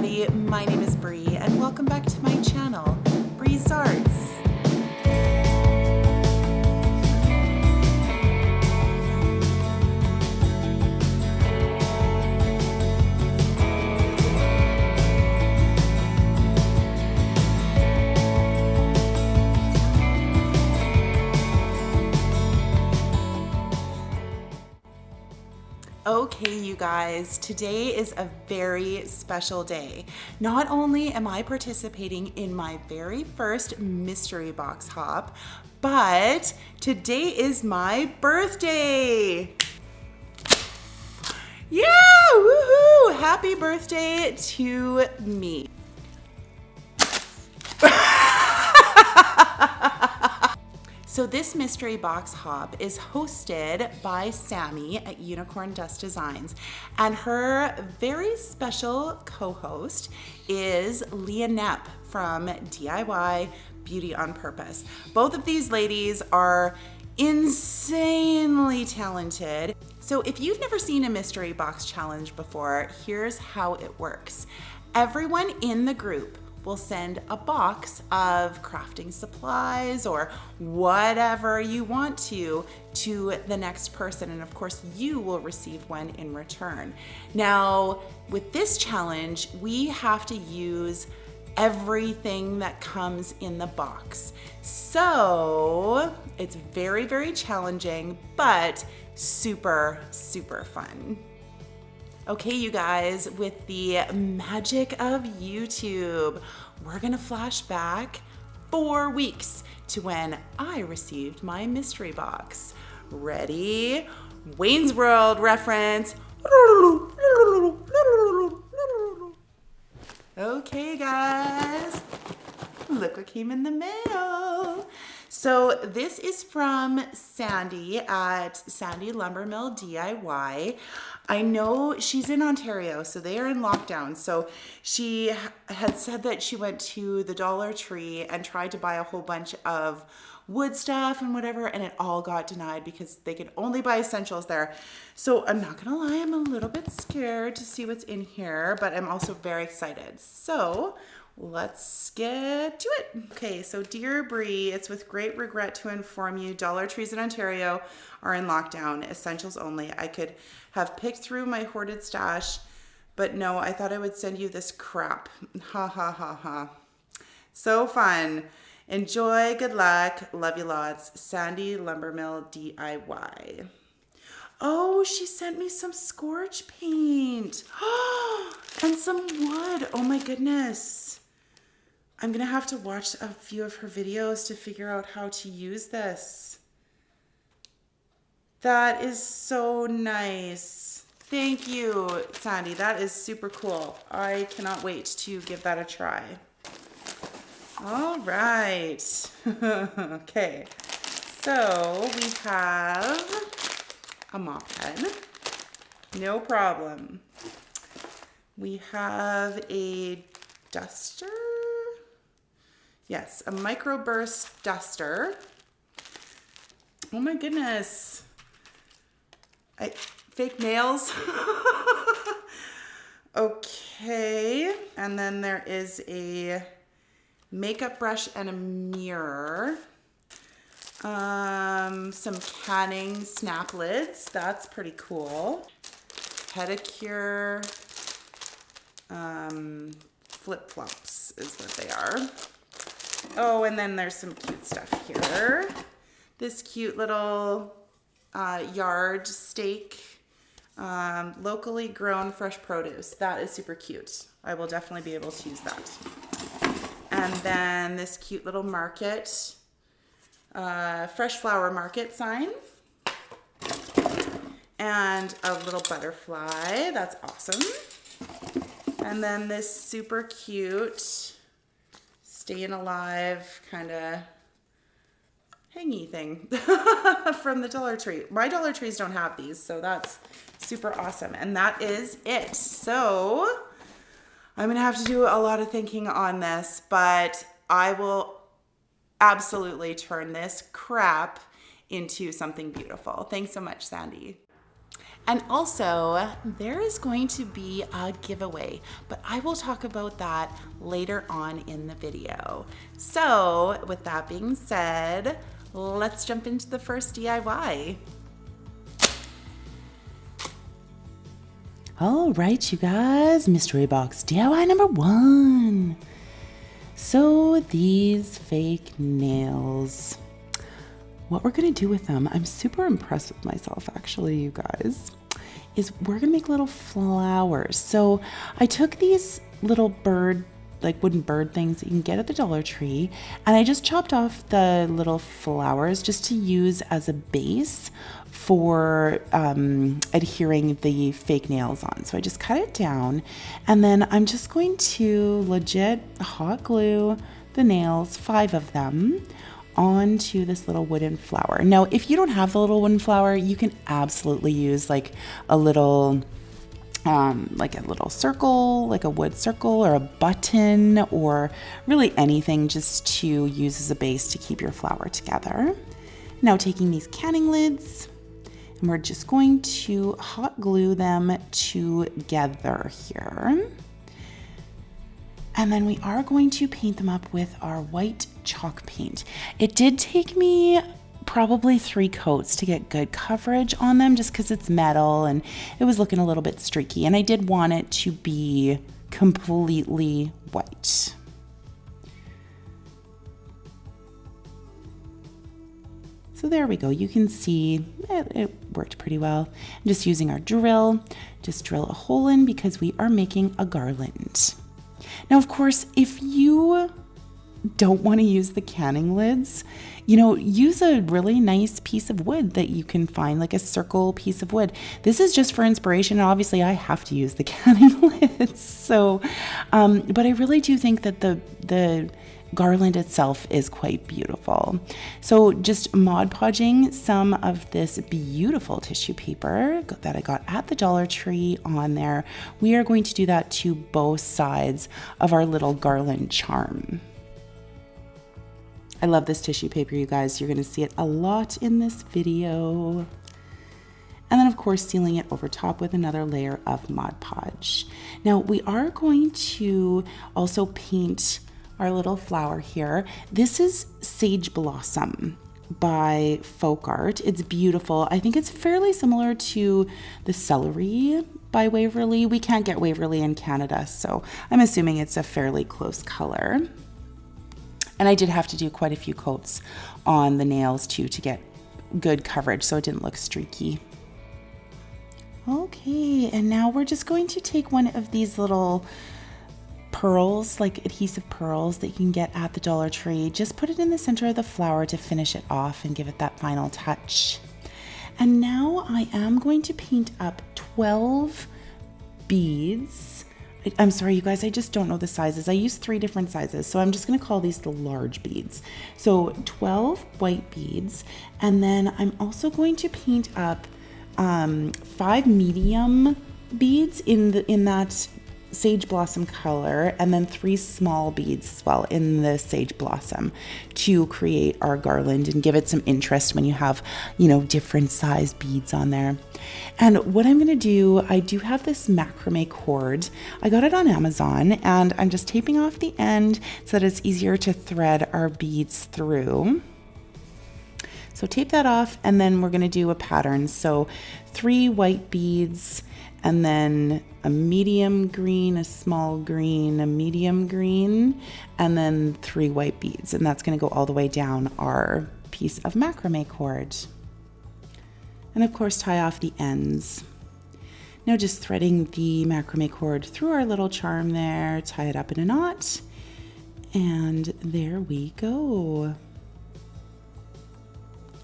everybody, my name is Bree and welcome back to my channel, Bree's Arts. Okay, you guys, today is a very special day. Not only am I participating in my very first mystery box hop, but today is my birthday. Yeah, woohoo! Happy birthday to me. So this mystery box hop is hosted by Sammy at Unicorn Dust Designs, and her very special co-host is Leah Knapp from DIY Beauty on Purpose. Both of these ladies are insanely talented. So if you've never seen a mystery box challenge before, here's how it works. Everyone in the group will send a box of crafting supplies or whatever you want to the next person, and of course you will receive one in return. Now with this challenge, we have to use everything that comes in the box. So it's very, very challenging, but super, super fun. Okay, you guys, with the magic of YouTube, we're gonna flash back 4 weeks to when I received my mystery box. Ready? Wayne's World reference. Okay, guys, look what came in the mail. So this is from Sandy at Sandy Lumber Mill DIY. I know she's in Ontario, so they are in lockdown. So she had said that she went to the Dollar Tree and tried to buy a whole bunch of wood stuff and whatever, and it all got denied because they could only buy essentials there. So I'm not gonna lie, I'm a little bit scared to see what's in here, but I'm also very excited. So let's get to it. Okay, so dear Bree, it's with great regret to inform you Dollar Trees in Ontario are in lockdown, essentials only. I could have picked through my hoarded stash, but no, I thought I would send you this crap. Ha ha ha ha. So fun. Enjoy, good luck, love you lots. Sandy Lumbermill DIY. Oh, she sent me some scorch paint. And some wood. Oh my goodness. I'm gonna have to watch a few of her videos to figure out how to use this. That is so nice. Thank you, Sandy. That is super cool. I cannot wait to give that a try. All right. Okay. So we have a mop pen. No problem. We have a duster. Yes, a microburst duster. Oh my goodness. Fake nails. Okay, and then there is a makeup brush and a mirror. Some canning snap lids. That's pretty cool. Pedicure. Flip-flops is what they are. Oh, and then there's some cute stuff here. This cute little yard stake, locally grown fresh produce. That is super cute. I will definitely be able to use that. And then this cute little market, fresh flower market sign. And a little butterfly. That's awesome. And then this super cute staying alive kind of hangy thing from the Dollar Tree. My Dollar Trees don't have these, so that's super awesome. And that is it. So I'm gonna have to do a lot of thinking on this, but I will absolutely turn this crap into something beautiful. Thanks so much, Sandy. And also, there is going to be a giveaway, but I will talk about that later on in the video. So, with that being said, let's jump into the first DIY. All right, you guys, mystery box DIY number 1. So these fake nails, what we're gonna do with them, I'm super impressed with myself actually, you guys, is we're gonna make little flowers. So I took these little bird, like wooden bird things that you can get at the Dollar Tree, and I just chopped off the little flowers just to use as a base for adhering the fake nails on. So I just cut it down, and then I'm just going to legit hot glue the nails, 5 of them, onto this little wooden flower. Now, if you don't have the little wooden flower, you can absolutely use like a little circle, like a wood circle or a button, or really anything just to use as a base to keep your flower together. Now taking these canning lids, and we're just going to hot glue them together here. And then we are going to paint them up with our white chalk paint. It did take me probably 3 coats to get good coverage on them, just because it's metal and it was looking a little bit streaky, and I did want it to be completely white. So there we go. You can see it worked pretty well. I'm just using our drill, just drill a hole in because we are making a garland. Now, of course, if you don't want to use the canning lids, you know, use a really nice piece of wood that you can find, like a circle piece of wood. This is just for inspiration. Obviously, I have to use the canning lids. So, but I really do think that the garland itself is quite beautiful. So just Mod Podging some of this beautiful tissue paper that I got at the Dollar Tree on there. We are going to do that to both sides of our little garland charm. I love this tissue paper, you guys. You're gonna see it a lot in this video. And then of course sealing it over top with another layer of Mod Podge. Now we are going to also paint our little flower here. This is Sage Blossom by Folk Art. It's beautiful. I think it's fairly similar to the Celery by Waverly. We can't get Waverly in Canada, so I'm assuming it's a fairly close color. And I did have to do quite a few coats on the nails too to get good coverage so it didn't look streaky. Okay, and now we're just going to take one of these little pearls, like adhesive pearls that you can get at the Dollar Tree. Just put it in the center of the flower to finish it off and give it that final touch. And now I am going to paint up 12 beads. I'm sorry, you guys, I just don't know the sizes. I use 3 different sizes, so I'm just going to call these the large beads. So 12 white beads, and then I'm also going to paint up 5 medium beads in that Sage Blossom color, and then 3 small beads as well in the Sage Blossom to create our garland and give it some interest when you have, you know, different size beads on there. And what I'm going to do, I do have this macrame cord. I got it on Amazon, and I'm just taping off the end so that it's easier to thread our beads through. So tape that off, and then we're going to do a pattern. So 3 white beads, and then a medium green, a small green, a medium green, and then 3 white beads. And that's going to go all the way down our piece of macrame cord. And of course, tie off the ends. Now just threading the macrame cord through our little charm there, tie it up in a knot, and there we go.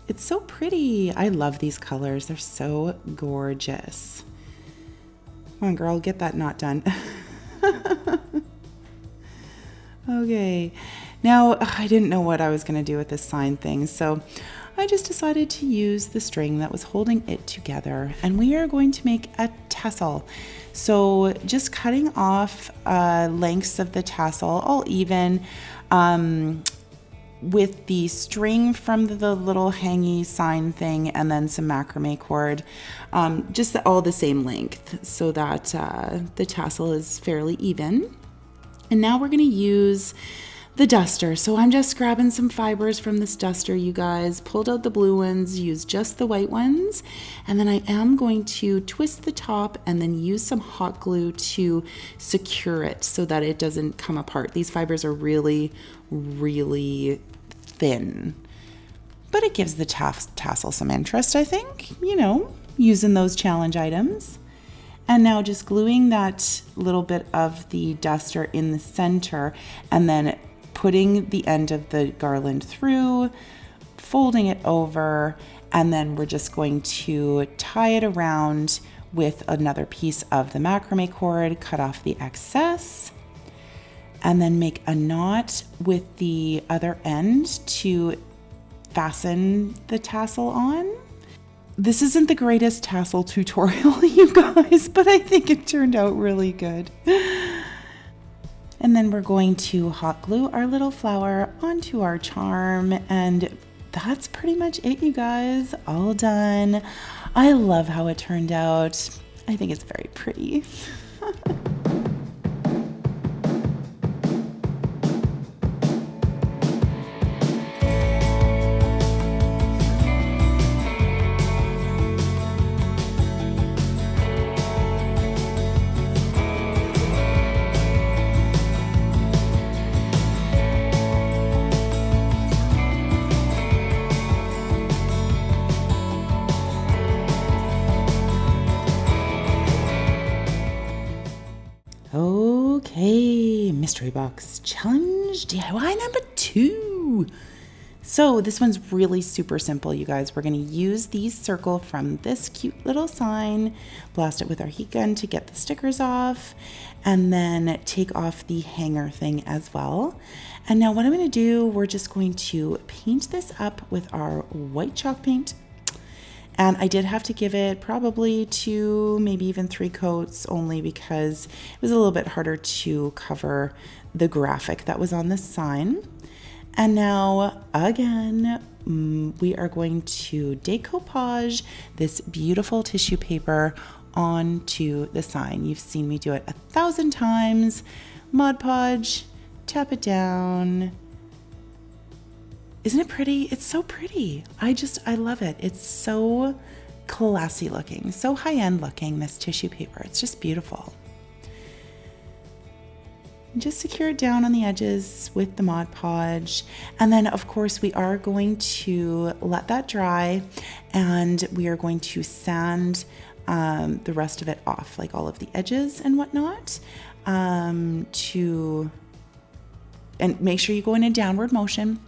It's so pretty. I love these colors. They're so gorgeous. Come on, girl, get that knot done. Okay, now I didn't know what I was going to do with this sign thing, so I just decided to use the string that was holding it together, and we are going to make a tassel. So just cutting off lengths of the tassel, all even. with the string from the little hangy sign thing and then some macrame cord, just all the same length so that the tassel is fairly even. And now we're going to use the duster. So I'm just grabbing some fibers from this duster, you guys. Pulled out the blue ones, used just the white ones. And then I am going to twist the top and then use some hot glue to secure it so that it doesn't come apart. These fibers are really, really thin. But it gives the tassel some interest, I think, you know, using those challenge items. And now just gluing that little bit of the duster in the center and then putting the end of the garland through, folding it over, and then we're just going to tie it around with another piece of the macrame cord, cut off the excess, and then make a knot with the other end to fasten the tassel on. This isn't the greatest tassel tutorial, you guys, but I think it turned out really good. And then we're going to hot glue our little flower onto our charm, and that's pretty much it, you guys. All done. I love how it turned out. I think it's very pretty. Okay, mystery box challenge DIY number 2. So this one's really super simple, you guys. We're going to use the circle from this cute little sign, blast it with our heat gun to get the stickers off, and then take off the hanger thing as well. And now what I'm going to do, we're just going to paint this up with our white chalk paint. And I did have to give it probably 2, maybe even 3 coats, only because it was a little bit harder to cover the graphic that was on the sign. And now, again, we are going to decoupage this beautiful tissue paper onto the sign. You've seen me do it 1,000 times. Mod Podge, tap it down. Isn't it pretty? It's so pretty. I love it. It's so classy looking, so high-end looking, this tissue paper. It's just beautiful. Just secure it down on the edges with the Mod Podge. And then of course we are going to let that dry, and we are going to sand the rest of it off, like all of the edges and whatnot, and make sure you go in a downward motion.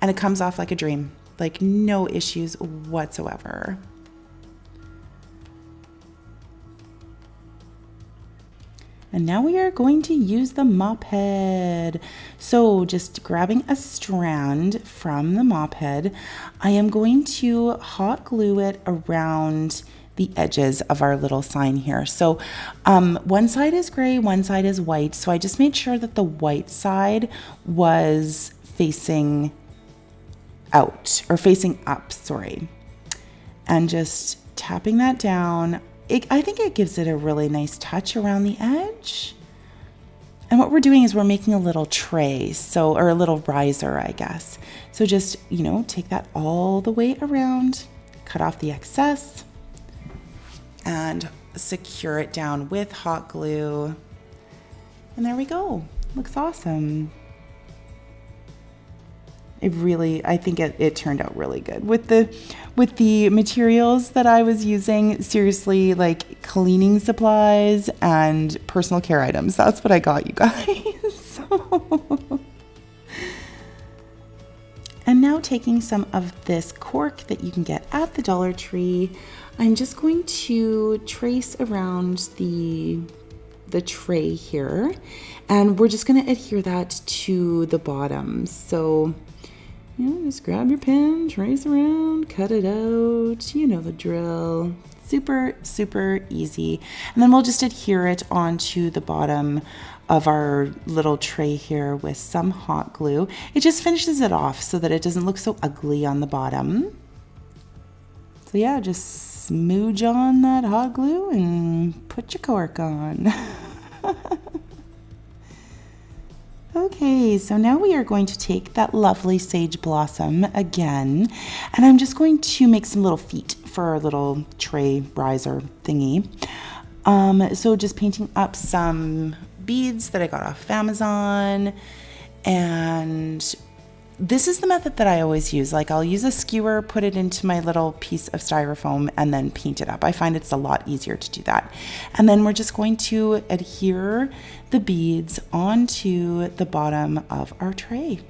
And it comes off like a dream, like no issues whatsoever. And now we are going to use the mop head. So just grabbing a strand from the mop head, I am going to hot glue it around the edges of our little sign here. So one side is gray, one side is white. So I just made sure that the white side was facing out, or facing up, sorry. And just tapping that down. I think it gives it a really nice touch around the edge. And what we're doing is we're making a little tray, or a little riser, I guess. So just, take that all the way around, cut off the excess, and secure it down with hot glue. And there we go. Looks awesome. I think it turned out really good with the materials that I was using. Seriously, like cleaning supplies and personal care items. That's what I got, you guys. And now taking some of this cork that you can get at the Dollar Tree, I'm just going to trace around the tray here, and we're just going to adhere that to the bottom. So just grab your pen, trace around, cut it out. You know the drill. Super, super easy. And then we'll just adhere it onto the bottom of our little tray here with some hot glue. It just finishes it off so that it doesn't look so ugly on the bottom. So yeah, just smooch on that hot glue and put your cork on. Okay, so now we are going to take that lovely sage blossom again, and I'm just going to make some little feet for our little tray riser thingy. So just painting up some beads that I got off of Amazon, and this is the method that I always use. Like, I'll use a skewer, put it into my little piece of styrofoam, and then paint it up. I find it's a lot easier to do that. And then we're just going to adhere the beads onto the bottom of our tray.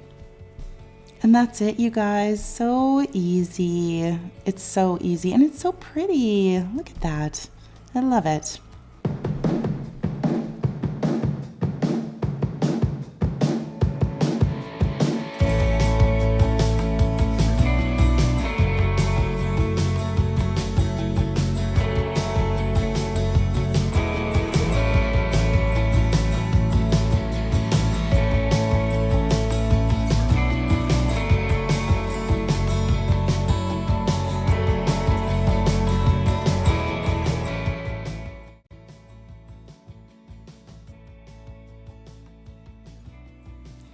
And that's it, you guys. So easy. It's so easy, and it's so pretty. Look at that. I love it.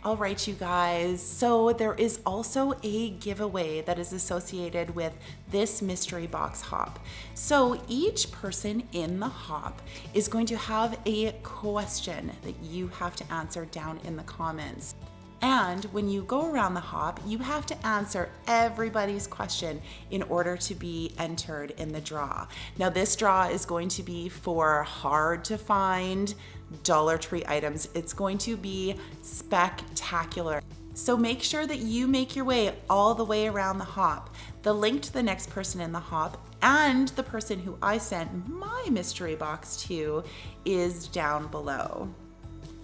All right, you guys, so there is also a giveaway that is associated with this mystery box hop. So each person in the hop is going to have a question that you have to answer down in the comments. And when you go around the hop, you have to answer everybody's question in order to be entered in the draw. Now, this draw is going to be for hard to find Dollar Tree items. It's going to be spectacular. So make sure that you make your way all the way around the hop. The link to the next person in the hop and the person who I sent my mystery box to is down below.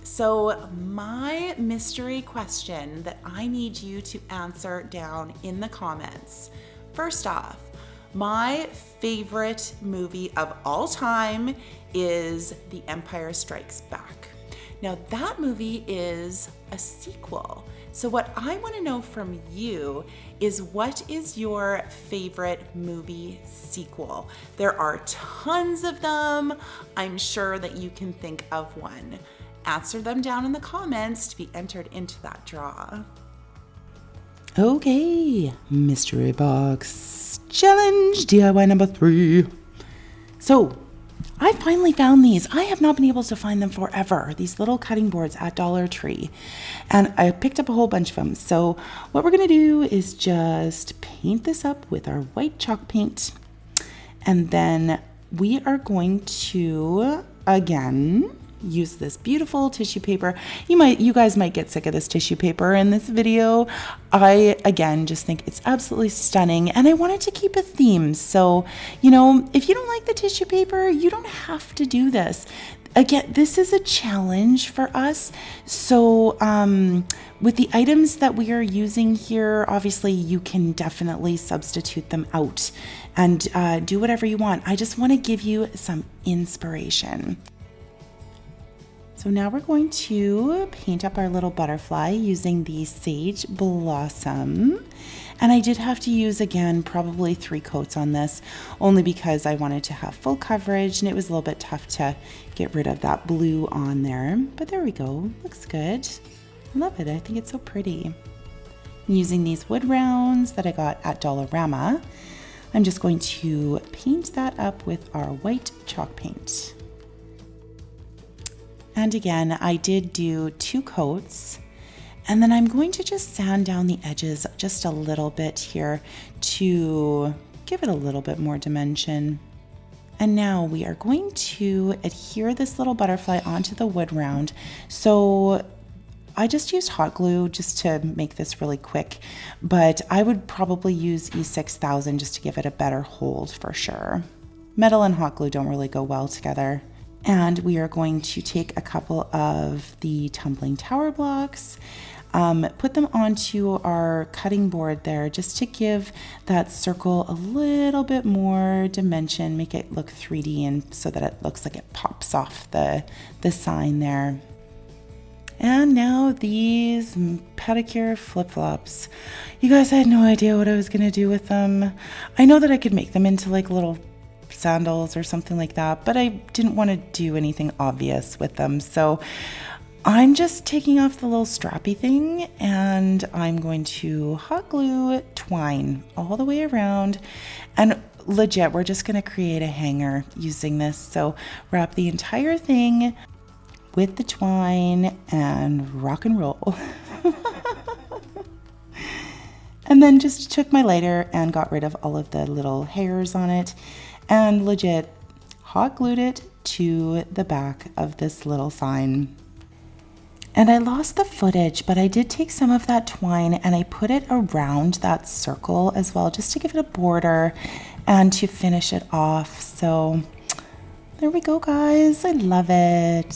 So my mystery question that I need you to answer down in the comments. First off, my favorite movie of all time is The Empire Strikes Back. Now that movie is a sequel. So what I want to know from you is, what is your favorite movie sequel? There are tons of them. I'm sure that you can think of one. Answer them down in the comments to be entered into that draw. Okay, mystery box challenge DIY number 3. So I finally found these. I have not been able to find them forever. These little cutting boards at Dollar Tree. And I picked up a whole bunch of them. So what we're going to do is just paint this up with our white chalk paint. And then we are going to, again, use this beautiful tissue paper. You guys might get sick of this tissue paper in this video. I, again, just think it's absolutely stunning, and I wanted to keep a theme. So, if you don't like the tissue paper, you don't have to do this. Again, this is a challenge for us. So, with the items that we are using here, obviously you can definitely substitute them out and do whatever you want. I just want to give you some inspiration. So now we're going to paint up our little butterfly using the sage blossom. And I did have to use, again, probably 3 coats on this, only because I wanted to have full coverage and it was a little bit tough to get rid of that blue on there. But there we go, looks good. I love it, I think it's so pretty. I'm using these wood rounds that I got at Dollarama. I'm just going to paint that up with our white chalk paint. And again, I did do 2 coats, and then I'm going to just sand down the edges just a little bit here to give it a little bit more dimension. And now we are going to adhere this little butterfly onto the wood round. So I just used hot glue just to make this really quick, but I would probably use E6000 just to give it a better hold for sure. Metal and hot glue don't really go well together. And we are going to take a couple of the tumbling tower blocks. put them onto our cutting board there just to give that circle a little bit more dimension, make it look 3D and so that it looks like it pops off the sign there. And now these pedicure flip-flops. You guys, I had no idea what I was gonna do with them. I know that I could make them into like little sandals or something like that, but I didn't want to do anything obvious with them. So I'm just taking off the little strappy thing and I'm going to hot glue twine all the way around. And legit, we're just gonna create a hanger using this. So wrap the entire thing with the twine and rock and roll. And then just took my lighter and got rid of all of the little hairs on it and legit hot glued it to the back of this little sign. And I lost the footage, but I did take some of that twine and I put it around that circle as well, just to give it a border and to finish it off. So there we go, guys. I love it.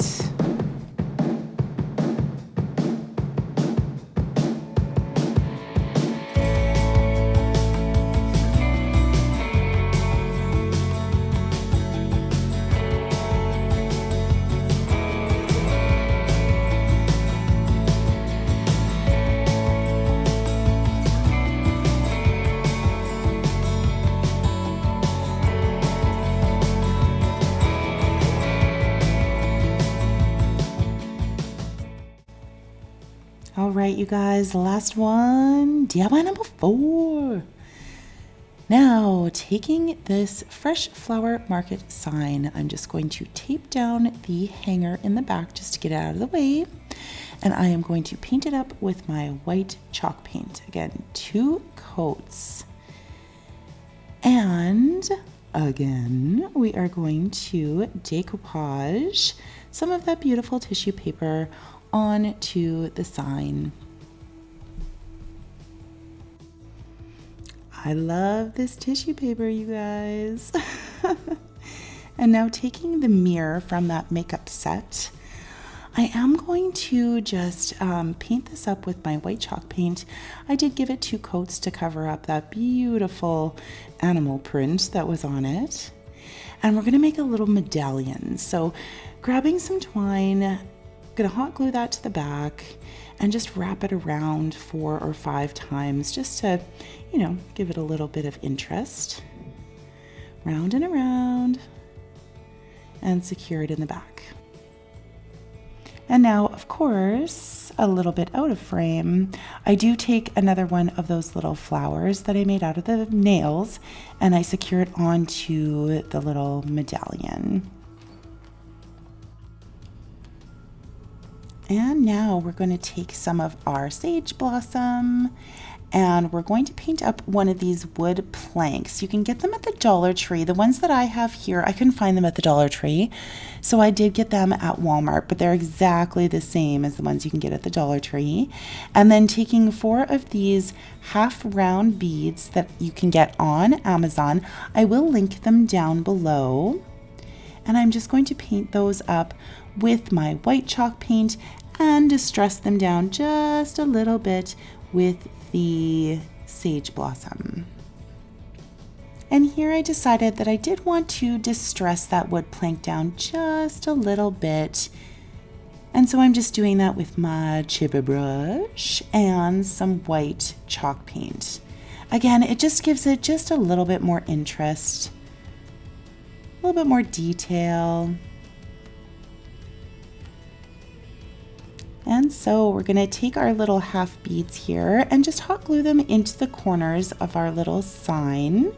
All right, you guys, last one, DIY number 4. Now, taking this Fresh Flower Market sign, I'm just going to tape down the hanger in the back just to get it out of the way. And I am going to paint it up with my white chalk paint. Again, 2 coats. And again, we are going to decoupage some of that beautiful tissue paper onto the sign. I love this tissue paper, you guys. And now taking the mirror from that makeup set, I am going to just paint this up with my white chalk paint. I did give it 2 coats to cover up that beautiful animal print that was on it. And we're gonna make a little medallion. So grabbing some twine, gonna hot glue that to the back and just wrap it around 4 or 5 times just to, you know, give it a little bit of interest. Round and around and secure it in the back. And now, of course, a little bit out of frame, I do take another one of those little flowers that I made out of the nails and I secure it onto the little medallion. And now we're going to take some of our sage blossom and we're going to paint up one of these wood planks. You can get them at the Dollar Tree. The ones that I have here, I couldn't find them at the Dollar Tree. So I did get them at Walmart, but they're exactly the same as the ones you can get at the Dollar Tree. And then taking 4 of these half round beads that you can get on Amazon. I will link them down below. And I'm just going to paint those up with my white chalk paint and distress them down just a little bit with the sage blossom. And here I decided that I did want to distress that wood plank down just a little bit. And so I'm just doing that with my chipper brush and some white chalk paint. Again, it just gives it just a little bit more interest, a little bit more detail. And so we're going to take our little half beads here and just hot glue them into the corners of our little sign.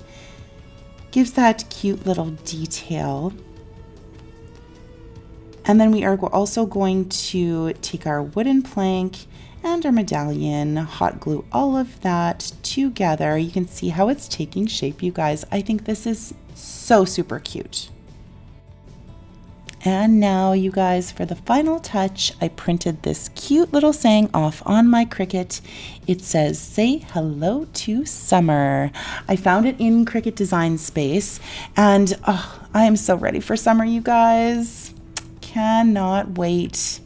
Gives that cute little detail. And then we are also going to take our wooden plank and our medallion, hot glue all of that together. You can see how it's taking shape, you guys. I think this is so super cute. And now, you guys, for the final touch, I printed this cute little saying off on my Cricut. It says, "Say hello to summer." I found it in Cricut Design Space, and I am so ready for summer, you guys. Cannot wait.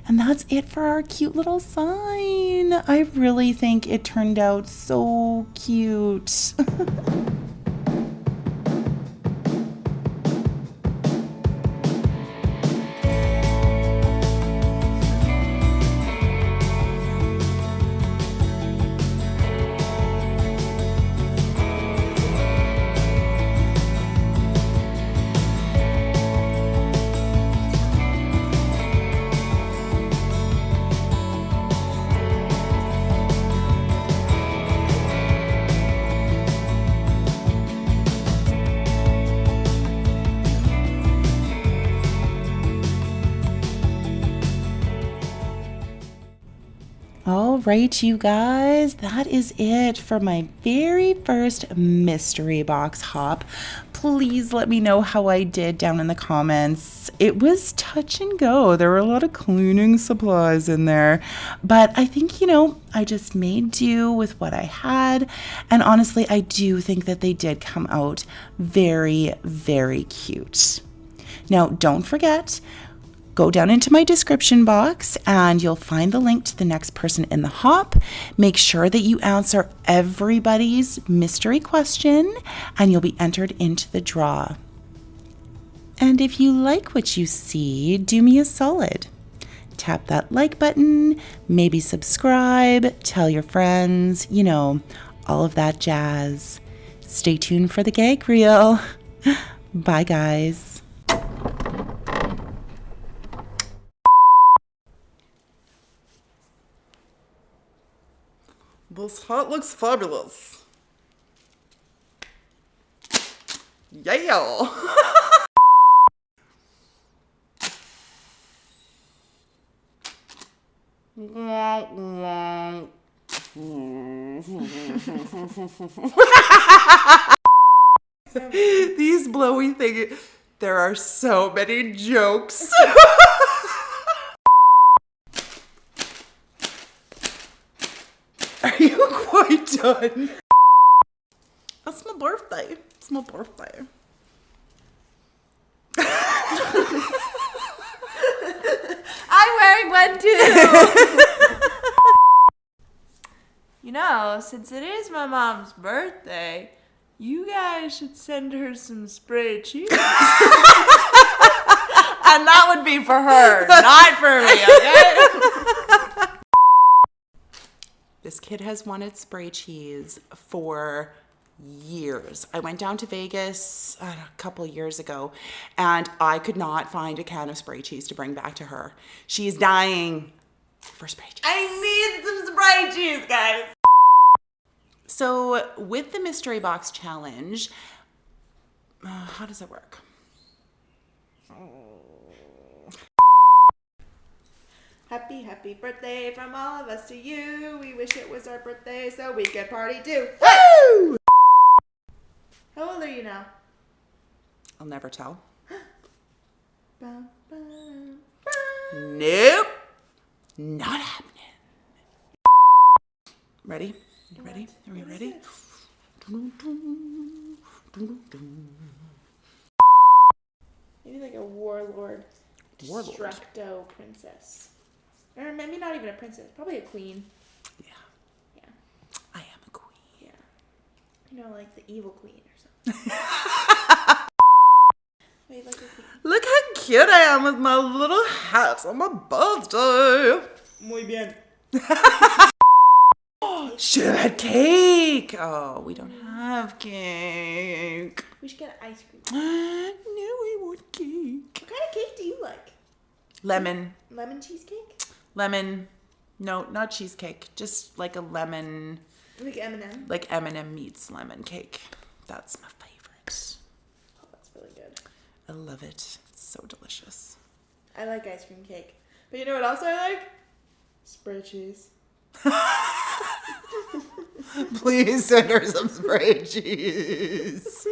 And that's it for our cute little sign. I really think it turned out so cute. All right, you guys, that is it for my very first mystery box hop. Please let me know how I did down in the comments. It was touch and go. There were a lot of cleaning supplies in there, but I think, I just made do with what I had. And honestly, I do think that they did come out very, very cute. Now, don't forget, go down into my description box and you'll find the link to the next person in the hop. Make sure that you answer everybody's mystery question and you'll be entered into the draw. And if you like what you see, do me a solid. Tap that like button, maybe subscribe, tell your friends, all of that jazz. Stay tuned for the gag reel. Bye, guys. This hat looks fabulous. Yeah. These blowy things, there are so many jokes. Are you quite done? That's my birthday. It's my birthday. I'm wearing one too. Since it is my mom's birthday, you guys should send her some spray cheese. And that would be for her, not for me, okay? This kid has wanted spray cheese for years. I went down to Vegas a couple years ago and I could not find a can of spray cheese to bring back to her. She's dying for spray cheese. I need some spray cheese, guys. So with the mystery box challenge, how does it work? Happy birthday from all of us to you. We wish it was our birthday so we could party too. Woo! How old are you now? I'll never tell. Bum, bum, Nope. Not happening. Ready? You ready? Are we ready? Maybe like a warlord. Destructo princess. Or maybe not even a princess. Probably a queen. Yeah. Yeah. I am a queen. Yeah. Like the evil queen or something. Wait, like a queen. Look how cute I am with my little hat on my birthday. Muy bien. Should have had cake. Oh, we don't have cake. We should get ice cream. No, we want cake. What kind of cake do you like? Lemon. Lemon cheesecake? Lemon. No, not cheesecake. Just like a lemon. Like M&M? Like M&M meets lemon cake. That's my favorite. Oh, that's really good. I love it. It's so delicious. I like ice cream cake. But you know what else I like? Spray cheese. Please send her some spray cheese.